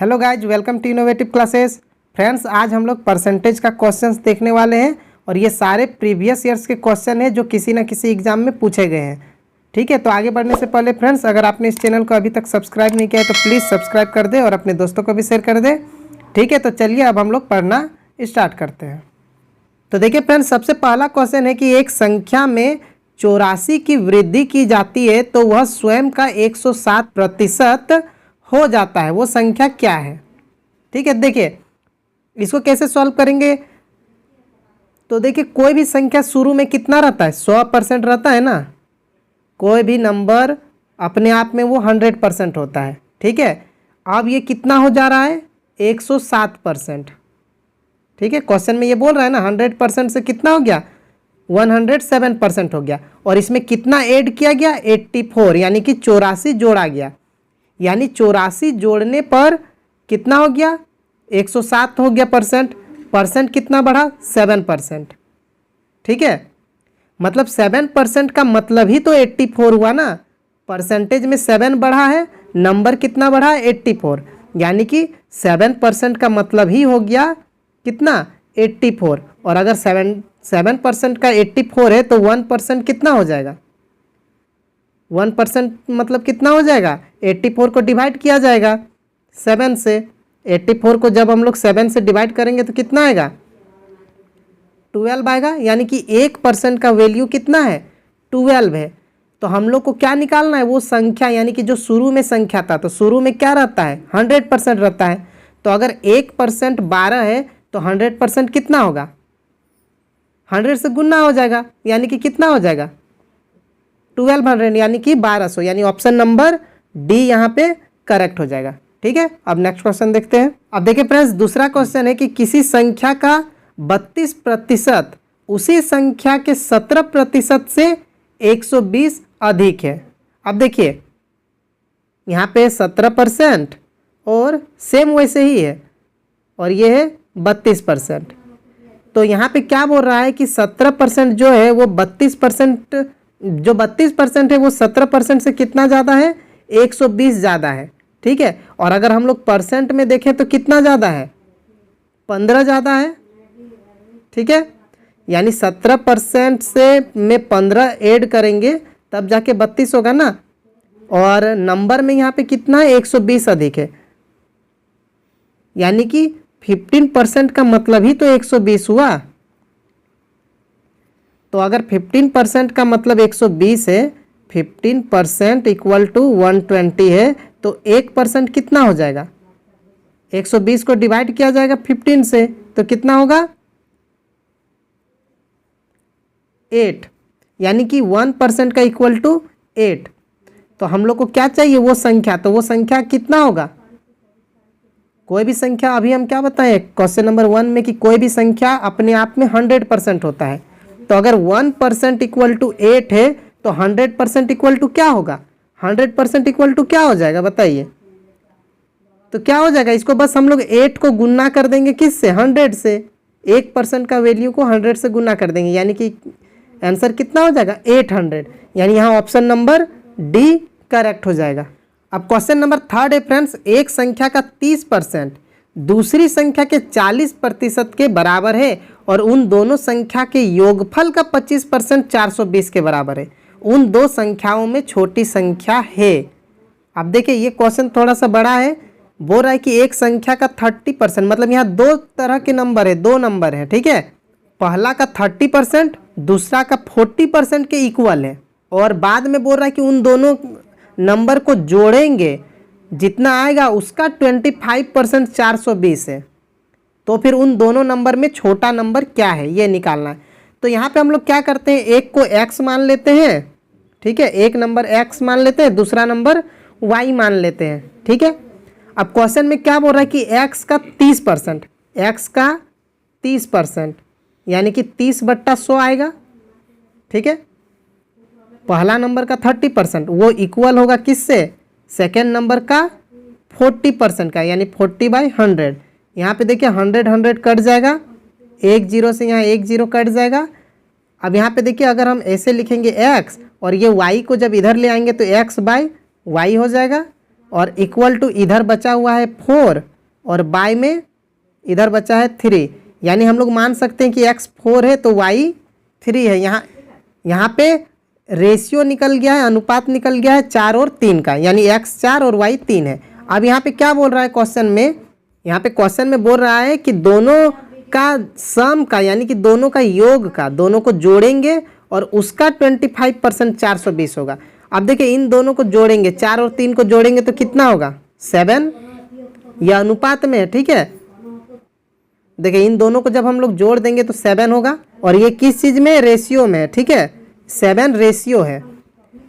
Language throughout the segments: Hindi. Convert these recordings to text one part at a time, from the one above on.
Hello guys, welcome to innovative classes. Friends, आज हम लोग परसेंटेज का क्वेश्चंस देखने वाले हैं और ये सारे प्रीवियस ईयर्स के क्वेश्चन हैं जो किसी ना किसी एग्जाम में पूछे गए हैं। ठीक है, तो आगे बढ़ने से पहले फ्रेंड्स, अगर आपने इस चैनल को अभी तक सब्सक्राइब नहीं किया है तो प्लीज़ सब्सक्राइब कर दे और अपने दोस्तों को भी शेयर कर दे। ठीक है, तो चलिए अब हम लोग पढ़ना स्टार्ट करते हैं। तो देखिए फ्रेंड्स, सबसे पहला क्वेश्चन है कि एक संख्या में 84 की वृद्धि की जाती है तो वह स्वयं का 107% हो जाता है, वो संख्या क्या है। ठीक है, देखिए इसको कैसे सॉल्व करेंगे। तो देखिए कोई भी संख्या शुरू में कितना रहता है, 100% रहता है ना। कोई भी नंबर अपने आप में वो 100% होता है। ठीक है, अब ये कितना हो जा रहा है, 107%। ठीक है, क्वेश्चन में ये बोल रहा है ना 100% से कितना हो गया, 107% हो गया। और इसमें कितना ऐड किया गया, 84, यानी कि 84 जोड़ा गया। यानी 84 जोड़ने पर कितना हो गया, 107 हो गया परसेंट। परसेंट कितना बढ़ा, 7%। ठीक है, मतलब 7% का मतलब ही तो 84 हुआ ना। परसेंटेज में 7 बढ़ा है, नंबर कितना बढ़ा, 84। यानी कि 7% का मतलब ही हो गया कितना, 84। और अगर 7% का 84 है तो 1% कितना हो जाएगा, 1% मतलब कितना हो जाएगा, 84 को डिवाइड किया जाएगा 7 से। 84 को जब हम लोग 7 से डिवाइड करेंगे तो कितना आएगा, 12 आएगा। यानी कि 1% का वैल्यू कितना है, 12 है। तो हम लोग को क्या निकालना है, वो संख्या, यानी कि जो शुरू में संख्या था, तो शुरू में क्या रहता है, 100% रहता है। तो अगर 1% 12 है तो 100% कितना होगा, 100 से गुना हो जाएगा, यानी कि कितना हो जाएगा, 1200, यानी कि 1200। यानी ऑप्शन नंबर डी यहाँ पे करेक्ट हो जाएगा। ठीक है, अब नेक्स्ट क्वेश्चन देखते हैं। अब देखिए फ्रेंड्स, दूसरा क्वेश्चन है कि किसी संख्या का 32% उसी संख्या के 17% से 120 अधिक है। अब देखिए यहाँ पे 17% और सेम वैसे ही है, और ये है 32%। तो यहाँ पे क्या बोल रहा है कि 17% जो है वो 32%, जो 32% है वो 17% से कितना ज़्यादा है, 120 ज़्यादा है। ठीक है, और अगर हम लोग परसेंट में देखें तो कितना ज़्यादा है, 15 ज़्यादा है। ठीक है, यानी 17% से में 15 ऐड करेंगे तब जाके 32 होगा ना। और नंबर में यहाँ पे कितना है, 120 अधिक है। यानी कि 15% का मतलब ही तो 120 हुआ। तो अगर 15% का मतलब 120 है, 15% इक्वल टू 120 है, तो 1% कितना हो जाएगा, 120 को डिवाइड किया जाएगा 15 से, तो कितना होगा, 8। यानी कि 1% का इक्वल टू 8। तो हम लोग को क्या चाहिए, वो संख्या। तो वो संख्या कितना होगा, कोई भी संख्या, अभी हम क्या बताएं क्वेश्चन नंबर 1 में कि कोई भी संख्या अपने आप में 100% होता है। तो अगर 1% इक्वल टू 8 है तो 100% इक्वल टू क्या होगा, 100% इक्वल टू क्या हो जाएगा बताइए। तो क्या हो जाएगा, इसको बस हम लोग 8 को गुना कर देंगे किससे, 100 से। 1% का वैल्यू को 100 से गुना कर देंगे, यानी कि आंसर कितना हो जाएगा, 800। यानी यहाँ ऑप्शन नंबर डी करेक्ट हो जाएगा। अब क्वेश्चन नंबर 3 है फ्रेंड्स, एक संख्या का 30% दूसरी संख्या के 40% के बराबर है और उन दोनों संख्या के योगफल का 25% 420 के बराबर है। उन दो संख्याओं में छोटी संख्या है। अब देखिए ये क्वेश्चन थोड़ा सा बड़ा है। बोल रहा है कि एक संख्या का 30%, मतलब यहाँ दो तरह के नंबर है, दो नंबर है। ठीक है, पहला का 30%, दूसरा का 40% के इक्वल है। और बाद में बोल रहा है कि उन दोनों नंबर को जोड़ेंगे, जितना आएगा उसका 25% 420 है। तो फिर उन दोनों नंबर में छोटा नंबर क्या है, ये निकालना है। तो यहाँ पे हम लोग क्या करते हैं, एक को x मान लेते हैं। ठीक है, एक नंबर x मान लेते हैं, दूसरा नंबर y मान लेते हैं। ठीक है, अब क्वेश्चन में क्या बोल रहा है कि x का 30%, x का 30%, यानी कि 30/100 आएगा। ठीक है, पहला नंबर का 30% वो इक्वल होगा किससे, सेकेंड नंबर का 40% का, यानी 40/100। यहाँ पे देखिए 100 कट जाएगा, एक जीरो से यहाँ एक जीरो कट जाएगा। अब यहाँ पे देखिए अगर हम ऐसे लिखेंगे x और ये y को जब इधर ले आएंगे तो x/y हो जाएगा। और इक्वल टू इधर बचा हुआ है 4, और y में इधर बचा है 3, यानी हम लोग मान सकते हैं कि x 4 है तो y 3 है। यहाँ पे रेशियो निकल गया है, अनुपात निकल गया है 4 और 3 का, यानी x 4 और y 3 है। अब यहाँ पे क्या बोल रहा है क्वेश्चन में, यहाँ पे क्वेश्चन में बोल रहा है कि दोनों का सम का, यानी कि दोनों का योग का, दोनों को जोड़ेंगे और उसका 25% 420 होगा। अब देखिए इन दोनों को जोड़ेंगे, 4 और 3 को जोड़ेंगे तो कितना होगा 7, यह अनुपात में है, ठीक है। देखिए इन दोनों को जब हम लोग जोड़ देंगे तो 7 होगा, और ये किस चीज़ में, रेशियो में है, ठीक है, 7 रेशियो है।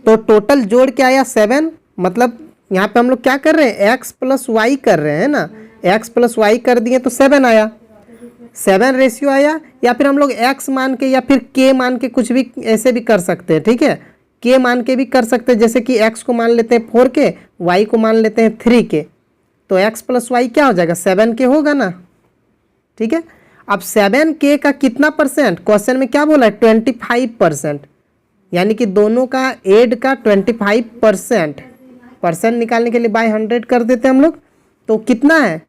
तो टोटल जोड़ के आया 7, मतलब यहाँ पे हम लोग क्या कर रहे हैं, x प्लस वाई कर रहे हैं ना, x प्लस वाई कर दिए तो 7 आया, 7 रेशियो आया। या फिर हम लोग x मान के या फिर k मान के कुछ भी ऐसे भी कर सकते हैं, ठीक है, k मान के भी कर सकते हैं, जैसे कि x को मान लेते हैं 4k, y को मान लेते हैं 3k, तो x प्लस वाई क्या हो जाएगा 7k होगा ना, ठीक है। अब 7k का कितना परसेंट, क्वेश्चन में क्या बोला है 25%, यानी कि दोनों का एड का 25%, परसेंट निकालने के लिए बाय 100 कर देते हैं हम लोग, तो कितना है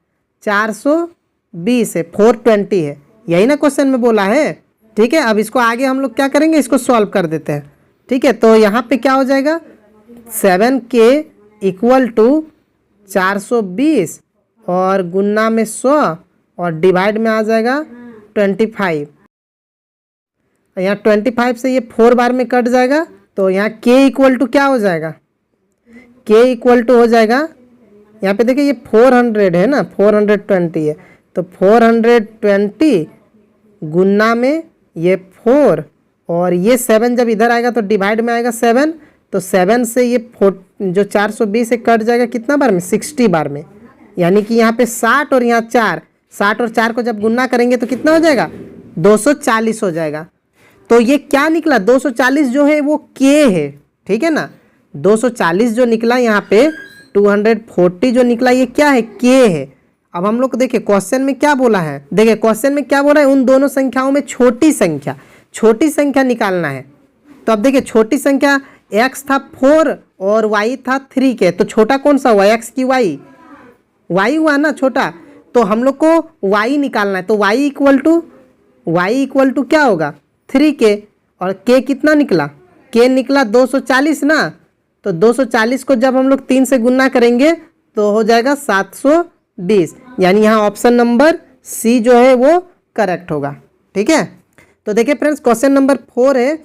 420 है, 420 है, यही ना क्वेश्चन में बोला है, ठीक है। अब इसको आगे हम लोग क्या करेंगे, इसको सॉल्व कर देते हैं, ठीक है। तो यहाँ पे क्या हो जाएगा 7k इक्वल टू 420 और गुना में 100 और डिवाइड में आ जाएगा 25, यहाँ 25 से ये 4 बार में कट जाएगा, तो यहाँ k इक्वल टू क्या हो जाएगा, k इक्वल टू हो जाएगा, यहाँ पे देखिए ये 400 है ना, 420 है, तो 420 गुना में ये 4 और ये 7 जब इधर आएगा तो डिवाइड में आएगा 7, तो 7 से ये 4 जो 420 से कट जाएगा कितना बार में, 60 बार में, यानी कि यहाँ पे 60 और यहाँ 4, 60 और 4 को जब गुना करेंगे तो कितना हो जाएगा 240 हो जाएगा। तो ये क्या निकला 240 जो है वो k है, ठीक है ना, 240 जो निकला यहाँ पे 240 जो निकला ये क्या है k है। अब हम लोग को देखिए क्वेश्चन में क्या बोला है, देखिए क्वेश्चन में क्या बोला है, उन दोनों संख्याओं में छोटी संख्या निकालना है। तो अब देखिए छोटी संख्या x था 4 और y था 3k, तो छोटा कौन सा हुआ x की y हुआ ना छोटा, तो हम लोग को y निकालना है, तो y इक्वल टू क्या होगा 3k, और k कितना निकला, k निकला 240 ना, तो 240 को जब हम लोग 3 से गुना करेंगे तो हो जाएगा 720, यानी यहाँ ऑप्शन नंबर सी जो है वो करेक्ट होगा, ठीक है। तो देखिए फ्रेंड्स क्वेश्चन नंबर 4 है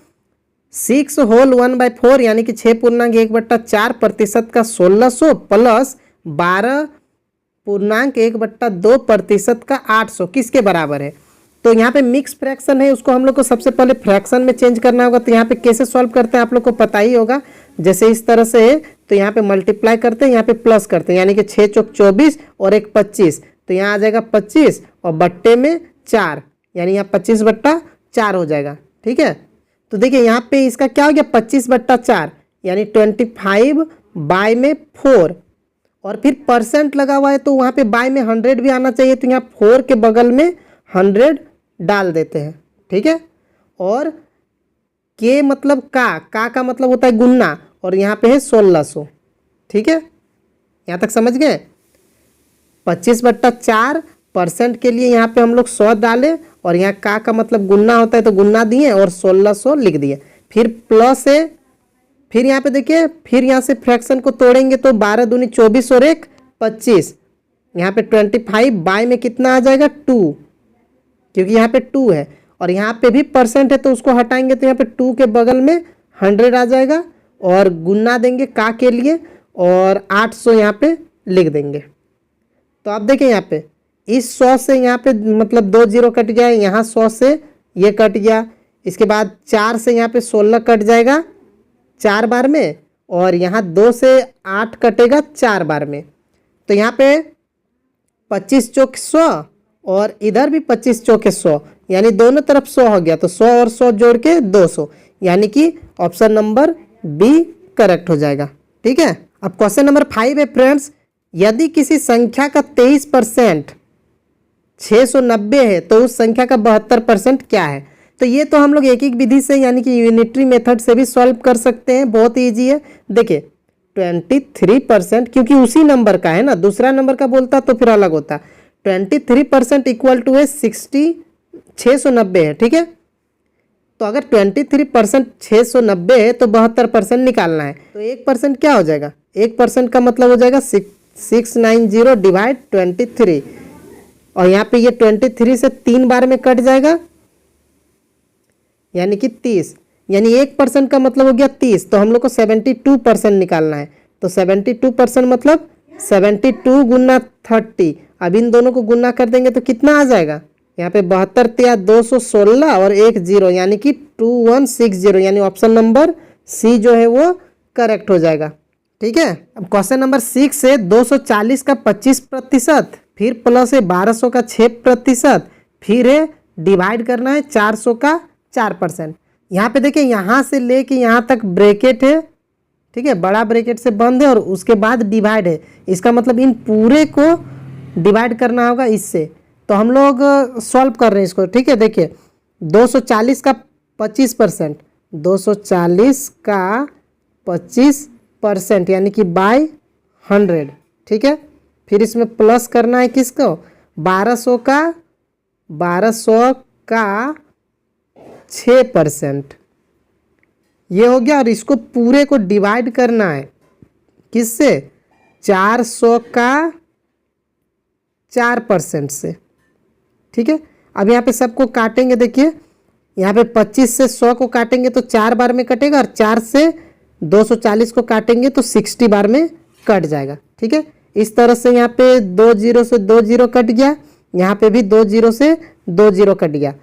6 होल 1/4 यानी कि 6.1/4% का 1600 प्लस 12.1/2% का 800 किसके बराबर है। तो यहाँ पे मिक्स फ्रैक्शन है, उसको हम लोग को सबसे पहले फ्रैक्शन में चेंज करना होगा। तो यहाँ पे कैसे सॉल्व करते हैं आप लोग को पता ही होगा, जैसे इस तरह से है तो यहाँ पे मल्टीप्लाई करते हैं, यहाँ पे प्लस करते हैं, यानी कि 6 चौक 24 और एक 25, तो यहाँ आ जाएगा 25 और बट्टे में 4, यानी यहाँ 25/4 हो जाएगा, ठीक है। तो देखिए यहाँ पे इसका क्या हो गया 25/4 यानी 25/4 और फिर परसेंट लगा हुआ है तो वहाँ पे बाय में 100 भी आना चाहिए, तो यहाँ 4 के बगल में 100 डाल देते हैं, ठीक है। और के मतलब का मतलब होता है गुन्ना, और यहाँ पे है 1600, ठीक है, यहाँ तक समझ गए। 25/4% के लिए यहाँ पे हम लोग 100 डाले और यहाँ का मतलब गुन्ना होता है तो गुन्ना दिए और 1600 लिख दिए, फिर प्लस है, फिर यहाँ पे देखिए फिर यहाँ से फ्रैक्शन को तोड़ेंगे तो 12 दूनी 24 और एक 25, यहाँ पे 25 बाय में कितना आ जाएगा 2, क्योंकि यहाँ पे 2 है और यहाँ पे भी परसेंट है तो उसको हटाएंगे तो यहाँ पे 2 के बगल में 100 आ जाएगा और गुन्ना देंगे का के लिए और 800 यहाँ पे लिख देंगे। तो आप देखिए यहाँ पे इस 100 से यहाँ पे मतलब 2 0 कट गया, यहाँ 100 से ये कट गया, इसके बाद 4 से यहाँ पे 16 कट जाएगा 4 बार में और यहाँ 2 से 8 कटेगा 4 बार में, तो यहाँ पे 25 चौक 100 और इधर भी 25 चौके 100, यानी दोनों तरफ 100 हो गया, तो 100 और 100 जोड़ के 200, यानी कि ऑप्शन नंबर बी करेक्ट हो जाएगा, ठीक है। अब क्वेश्चन नंबर 5 है फ्रेंड्स, यदि किसी संख्या का 23% 690 है तो उस संख्या का 72% क्या है। तो ये तो हम लोग एक विधि से यानी कि यूनिटरी मेथड से भी सॉल्व कर सकते हैं, बहुत ईजी है। देखिए 23%, क्योंकि उसी नंबर का है ना, दूसरा नंबर का बोलता तो फिर अलग होता। 23% इक्वल टू है 690 है, ठीक है। तो अगर 23% 690 है तो 72% निकालना है। तो 1% क्या हो जाएगा, 1% का मतलब हो जाएगा 690 डिवाइड 23, और यहाँ पे ये 23 से 3 बार में कट जाएगा, यानी कि 30, यानी 1% का मतलब हो गया 30। तो हम लोग को 72% निकालना है। तो 72% मतलब 72 गुना 30, अब इन दोनों को गुना कर देंगे तो कितना आ जाएगा, यहाँ पे 72 216 और 1 0, यानी कि 2160, यानी ऑप्शन नंबर सी जो है वो करेक्ट हो जाएगा, ठीक है। अब क्वेश्चन नंबर 6 से 240 का 25%, फिर प्लस है 1200 का 6%, फिर है डिवाइड करना है 400 का 4%। यहाँ पे देखिए यहाँ से लेके यहाँ तक ब्रैकेट है, ठीक है, बड़ा ब्रैकेट से बंद है और उसके बाद डिवाइड है। इसका मतलब इन पूरे को डिवाइड करना होगा इससे। तो हम लोग सॉल्व कर रहे हैं इसको, ठीक है। देखिए 240 का 25%, 240 का 25% यानी कि बाय 100, ठीक है। फिर इसमें प्लस करना है किसको, 1200 का 6%, ये हो गया। और इसको पूरे को डिवाइड करना है किससे, 400 का 4% से, ठीक है। अब यहाँ पे सबको काटेंगे, देखिए यहाँ पे 25 से 100 को काटेंगे तो 4 बार में कटेगा, और 4 से 240 को काटेंगे तो 60 बार में कट जाएगा, ठीक है। इस तरह से यहाँ पे 2 0 से 2 0 कट गया, यहाँ पे भी 2 0 से 2 0 कट गया।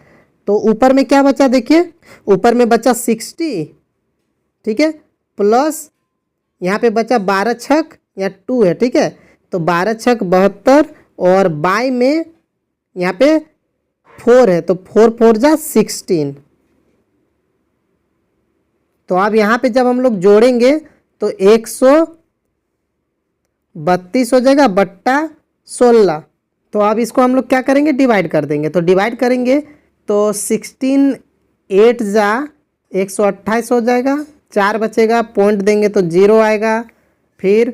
तो ऊपर में क्या बचा, देखिए ऊपर में बचा 60, ठीक है, प्लस यहाँ पे बचा 12 छक या 2 है, ठीक है। तो 12 छक 72 और बाय में यहाँ पे 4 है, तो 4 4 जा 16। तो अब यहाँ पे जब हम लोग जोड़ेंगे तो 132 हो जाएगा बट्टा 16। तो अब इसको हम लोग क्या करेंगे, डिवाइड कर देंगे। तो डिवाइड करेंगे तो 16 8 जा 128 हो जाएगा, 4 बचेगा, पॉइंट देंगे तो 0 आएगा, फिर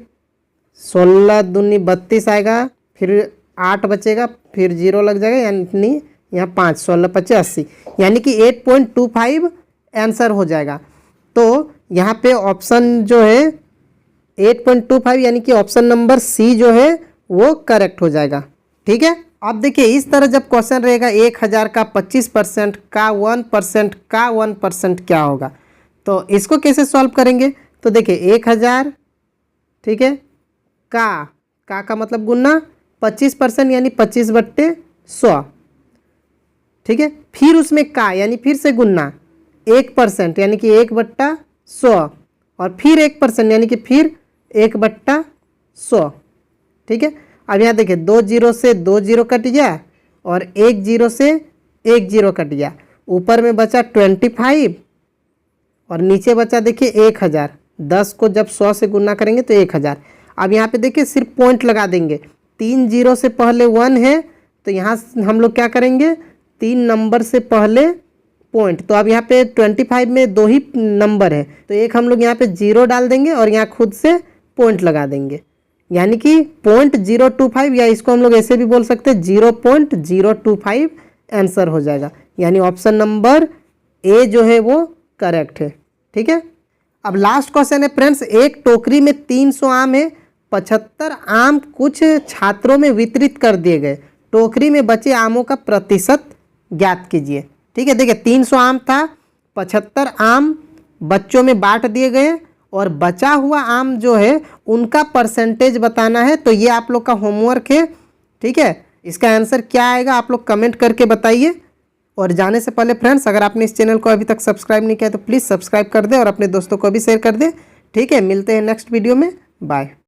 16 दूनी 32 आएगा, फिर 8 बचेगा, फिर 0 लग जाएगा, यानी यहाँ 5 16 25 80, यानी कि 8.25 आंसर हो जाएगा। तो यहाँ पे ऑप्शन जो है 8.25, यानी कि ऑप्शन नंबर सी जो है वो करेक्ट हो जाएगा, ठीक है। अब देखिए इस तरह जब क्वेश्चन रहेगा 1000 का 25% का 1% का 1% क्या होगा, तो इसको कैसे सॉल्व करेंगे। तो देखिए 1000, ठीक है, का मतलब गुना 25% यानी 25/100, ठीक है। फिर उसमें का यानी फिर से गुना 1% यानी कि 1/100, और फिर 1% यानी कि फिर 1/100, ठीक है। अब यहाँ देखिए 2 0 से 2 0 कट गया और 1 0 से 1 0 कट गया, ऊपर में बचा 25 और नीचे बचा देखिए 1000। 10 को जब 100 से गुना करेंगे तो 1000। अब यहाँ पे देखिए सिर्फ पॉइंट लगा देंगे, 3 0 से पहले 1 है, तो यहाँ हम लोग क्या करेंगे, 3 नंबर से पहले पॉइंट। तो अब यहाँ पे 25 में 2 ही नंबर है, तो एक हम लोग यहाँ पे 0 डाल देंगे और यहाँ खुद से पॉइंट लगा देंगे, यानी कि 0.025, या इसको हम लोग ऐसे भी बोल सकते हैं 0.025 आंसर हो जाएगा, यानी ऑप्शन नंबर ए जो है वो करेक्ट है, ठीक है। अब लास्ट क्वेश्चन है फ्रेंड्स, एक टोकरी में 300 आम है, 75 आम कुछ छात्रों में वितरित कर दिए गए, टोकरी में बचे आमों का प्रतिशत ज्ञात कीजिए, ठीक है। देखिए 300 आम था, 75 आम बच्चों में बांट दिए गए और बचा हुआ आम जो है उनका परसेंटेज बताना है। तो ये आप लोग का होमवर्क है, ठीक है। इसका आंसर क्या आएगा आप लोग कमेंट करके बताइए। और जाने से पहले फ्रेंड्स, अगर आपने इस चैनल को अभी तक सब्सक्राइब नहीं किया तो प्लीज़ सब्सक्राइब कर दें और अपने दोस्तों को भी शेयर कर दें, ठीक है। मिलते हैं नेक्स्ट वीडियो में, बाय।